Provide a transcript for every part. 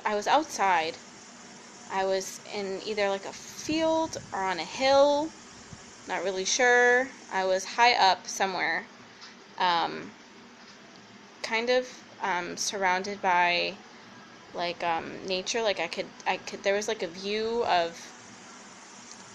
I was outside. I was in either like a field or on a hill, not really sure. I was high up somewhere, um, kind of surrounded by like nature. Like I could. There was like a view of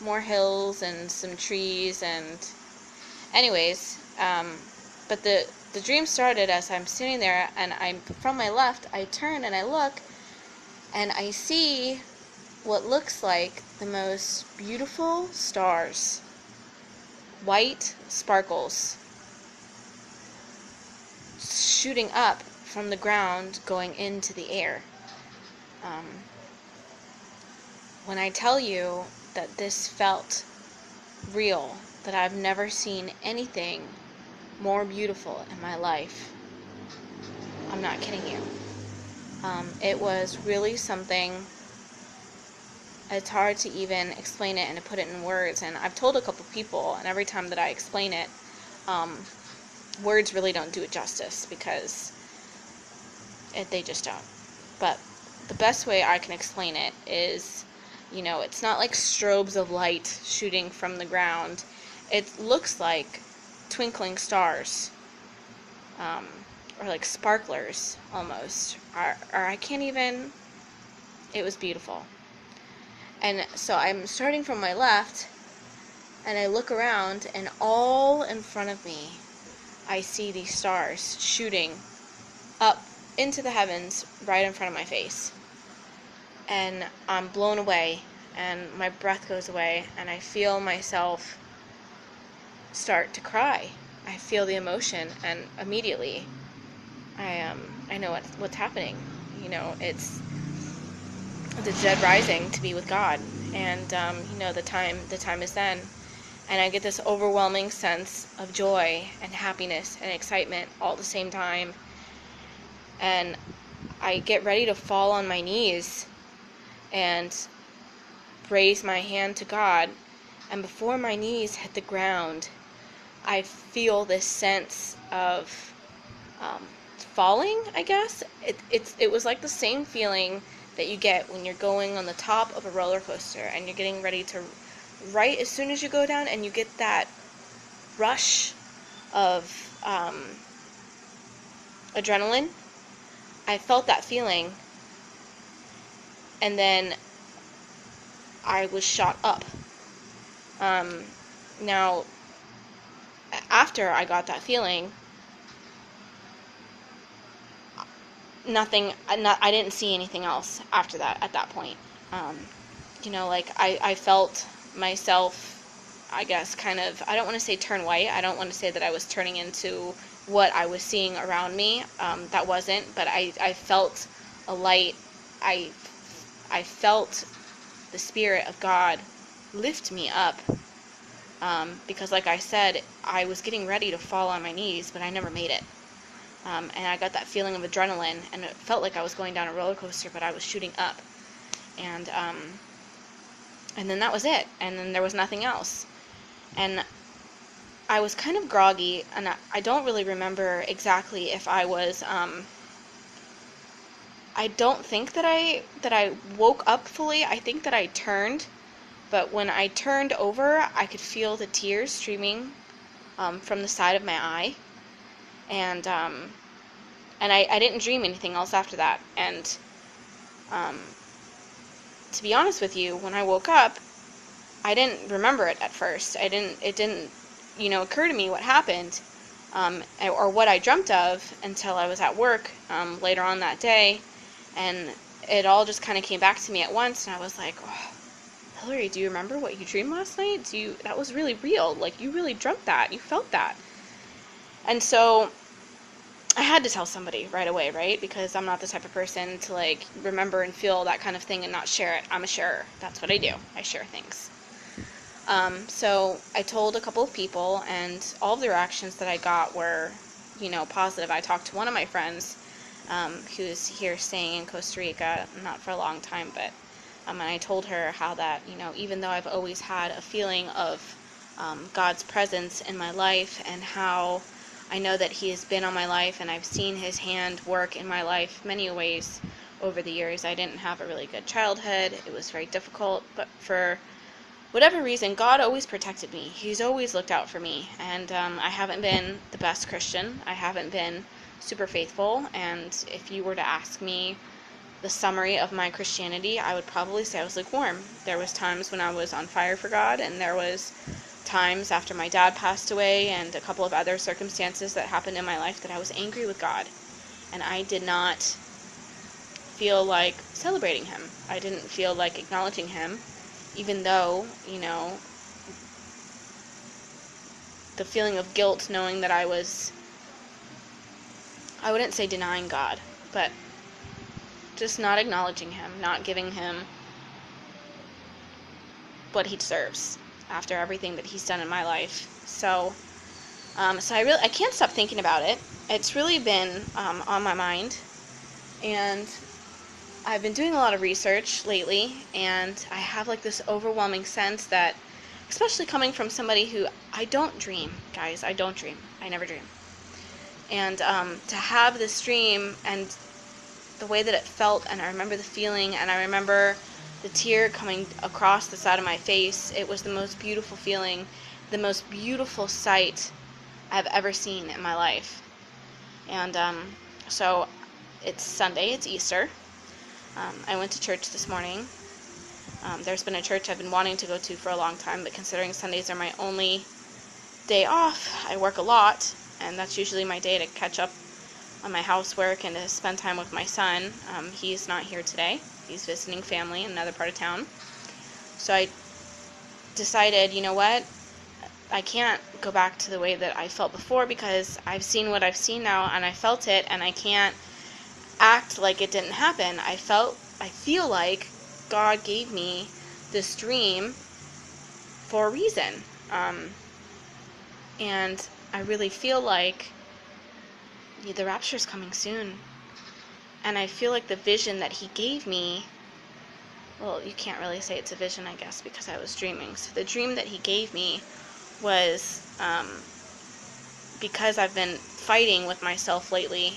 more hills and some trees and, anyways. But the dream started as I'm sitting there, and I'm from my left. I turn and I look, and I see what looks like the most beautiful stars, white sparkles, shooting up from the ground, going into the air. When I tell you that this felt real, that I've never seen anything more beautiful in my life, I'm not kidding you. It was really something. It's hard to even explain it and to put it in words, and I've told a couple people, and every time that I explain it, words really don't do it justice, because they just don't. But the best way I can explain it is, it's not like strobes of light shooting from the ground. It looks like twinkling stars, or like sparklers almost, or I can't even. It was beautiful. And so I'm starting from my left, and I look around, and all in front of me, I see these stars shooting up into the heavens right in front of my face. And I'm blown away, and my breath goes away, and I feel myself start to cry. I feel the emotion, and immediately I know what's happening. It's the dead rising to be with God, and the time is then, and I get this overwhelming sense of joy and happiness and excitement all at the same time, and I get ready to fall on my knees and raise my hand to God, and before my knees hit the ground, I feel this sense of falling, I guess. It was like the same feeling that you get when you're going on the top of a roller coaster and you're getting ready to, right as soon as you go down, and you get that rush of adrenaline. I felt that feeling, and then I was shot up. Now, after I got that feeling, I didn't see anything else after that, at that point. I felt myself, I guess, kind of, I don't want to say turn white. I don't want to say that I was turning into what I was seeing around me. That wasn't, but I felt a light. I felt the Spirit of God lift me up, because like I said, I was getting ready to fall on my knees, but I never made it. And I got that feeling of adrenaline, and it felt like I was going down a roller coaster, but I was shooting up. And then that was it. And then there was nothing else. And I was kind of groggy, and I don't really remember exactly if I was. I don't think that I woke up fully. I think that I turned, but when I turned over, I could feel the tears streaming from the side of my eye. And I didn't dream anything else after that. And to be honest with you, when I woke up, I didn't remember it at first. It didn't occur to me what happened, or what I dreamt of, until I was at work later on that day, and it all just kind of came back to me at once, and I was like, oh, Hillary, do you remember what you dreamed last night? That was really real. Like, you really dreamt that. You felt that. And so I had to tell somebody right away, right? Because I'm not the type of person to, like, remember and feel that kind of thing and not share it. I'm a sharer. That's what I do. I share things. So I told a couple of people, and all of the reactions that I got were, positive. I talked to one of my friends, who's here staying in Costa Rica, not for a long time, but, and I told her how that, even though I've always had a feeling of God's presence in my life, and how I know that He has been on my life, and I've seen His hand work in my life many ways, over the years. I didn't have a really good childhood. It was very difficult, but for whatever reason, God always protected me. He's always looked out for me, and I haven't been the best Christian. I haven't been super faithful, and if you were to ask me the summary of my Christianity, I would probably say I was lukewarm. There was times when I was on fire for God, and there was times after my dad passed away and a couple of other circumstances that happened in my life that I was angry with God, and I did not feel like celebrating him. I didn't feel like acknowledging him, even though, the feeling of guilt knowing that I wouldn't say denying God, but just not acknowledging him, not giving him what he deserves after everything that he's done in my life. So I can't stop thinking about it. It's really been on my mind, and I've been doing a lot of research lately, and I have like this overwhelming sense that, especially coming from somebody who, I don't dream, guys, I don't dream. I never dream. And to have this dream and the way that it felt, and I remember the feeling, and I remember the tear coming across the side of my face. It was the most beautiful feeling, the most beautiful sight I've ever seen in my life. And so it's Sunday, it's Easter. I went to church this morning. There's been a church I've been wanting to go to for a long time, but considering Sundays are my only day off, I work a lot, and that's usually my day to catch up on my housework and to spend time with my son. He's not here today. He's visiting family in another part of town. So I decided, you know what? I can't go back to the way that I felt before, because I've seen what I've seen now, and I felt it, and I can't act like it didn't happen. I feel like God gave me this dream for a reason. And I really feel like the rapture is coming soon. And I feel like the vision that he gave me, well, you can't really say it's a vision, I guess, because I was dreaming. So the dream that he gave me was, because I've been fighting with myself lately,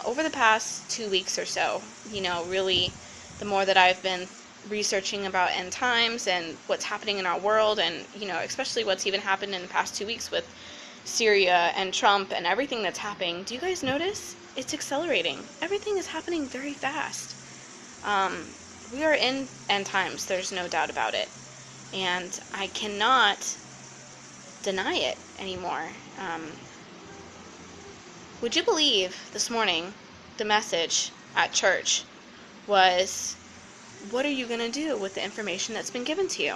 over the past 2 weeks or so, really the more that I've been researching about end times and what's happening in our world, and, especially what's even happened in the past 2 weeks with Syria and Trump and everything that's happening. Do you guys notice? It's accelerating. Everything is happening very fast. We are in end times, there's no doubt about it. And I cannot deny it anymore. Would you believe this morning the message at church was, what are you going to do with the information that's been given to you?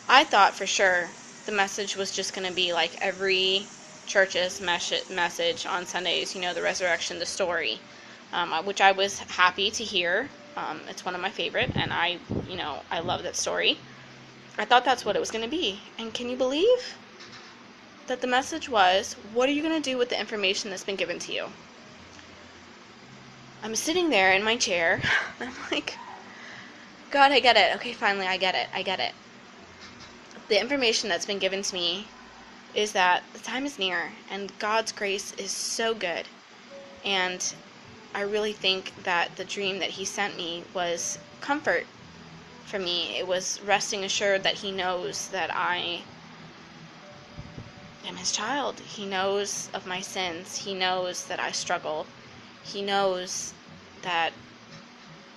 I thought for sure the message was just going to be like every church's message on Sundays, the resurrection, the story, which I was happy to hear. It's one of my favorite, and I love that story. I thought that's what it was going to be. And can you believe that the message was, what are you going to do with the information that's been given to you? I'm sitting there in my chair, and I'm like, God, I get it. Okay, finally, I get it. The information that's been given to me is that the time is near, and God's grace is so good. And I really think that the dream that he sent me was comfort for me. It was resting assured that he knows that I am his child. He knows of my sins. He knows that I struggle. He knows that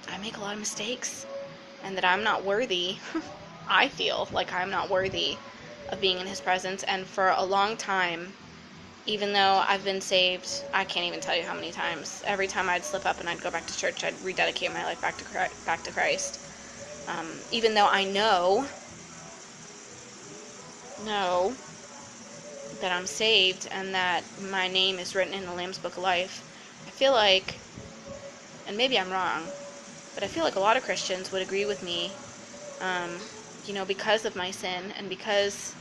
I make a lot of mistakes and that I'm not worthy. I feel like I'm not worthy of being in his presence. And for a long time, even though I've been saved, I can't even tell you how many times. Every time I'd slip up and I'd go back to church, I'd rededicate my life back to Christ. Even though I know that I'm saved and that my name is written in the Lamb's Book of Life, I feel like, and maybe I'm wrong, but I feel like a lot of Christians would agree with me, because of my sin and because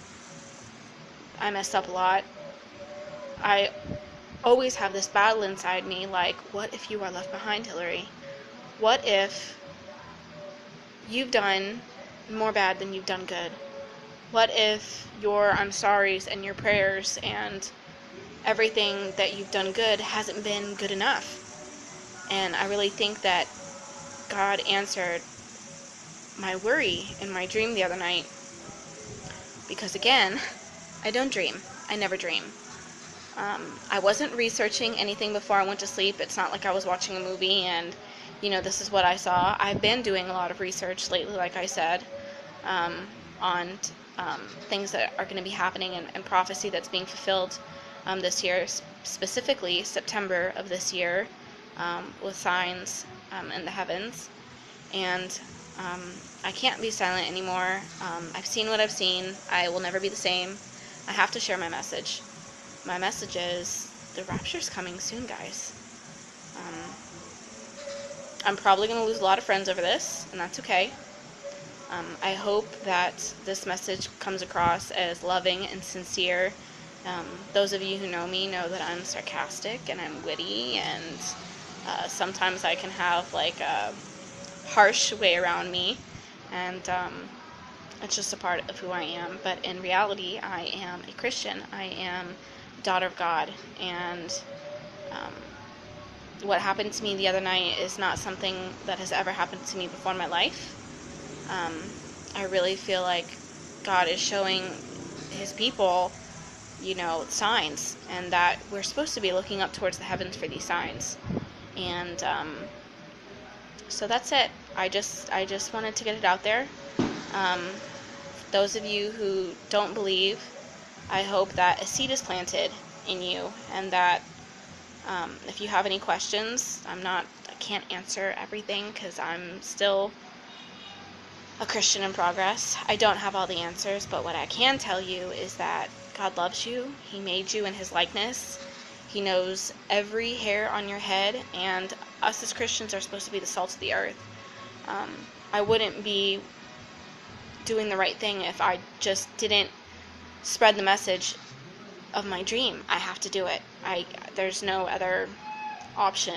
I messed up a lot. I always have this battle inside me, like, what if you are left behind, Hillary? What if you've done more bad than you've done good? What if your I'm sorries and your prayers and everything that you've done good hasn't been good enough? And I really think that God answered my worry in my dream the other night, because again, I don't dream. I never dream. I wasn't researching anything before I went to sleep. It's not like I was watching a movie and, this is what I saw. I've been doing a lot of research lately, like I said, um, on things that are going to be happening, and prophecy that's being fulfilled this year, specifically September of this year, with signs in the heavens. And I can't be silent anymore. I've seen what I've seen. I will never be the same. I have to share my message. My message is the rapture's coming soon, guys. I'm probably going to lose a lot of friends over this, and that's okay. I hope that this message comes across as loving and sincere. Those of you who know me know that I'm sarcastic and I'm witty, and sometimes I can have like a harsh way around me, and it's just a part of who I am. But in reality, I am a Christian. I am a daughter of God, and what happened to me the other night is not something that has ever happened to me before in my life. I really feel like God is showing his people, signs, and that we're supposed to be looking up towards the heavens for these signs. And so that's it. I just wanted to get it out there. Those of you who don't believe, I hope that a seed is planted in you, and that if you have any questions, I can't answer everything because I'm still a Christian in progress. I don't have all the answers, but what I can tell you is that God loves you. He made you in his likeness. He knows every hair on your head, and us as Christians are supposed to be the salt of the earth. I wouldn't be doing the right thing if I just didn't spread the message of my dream. I have to do it. There's no other option.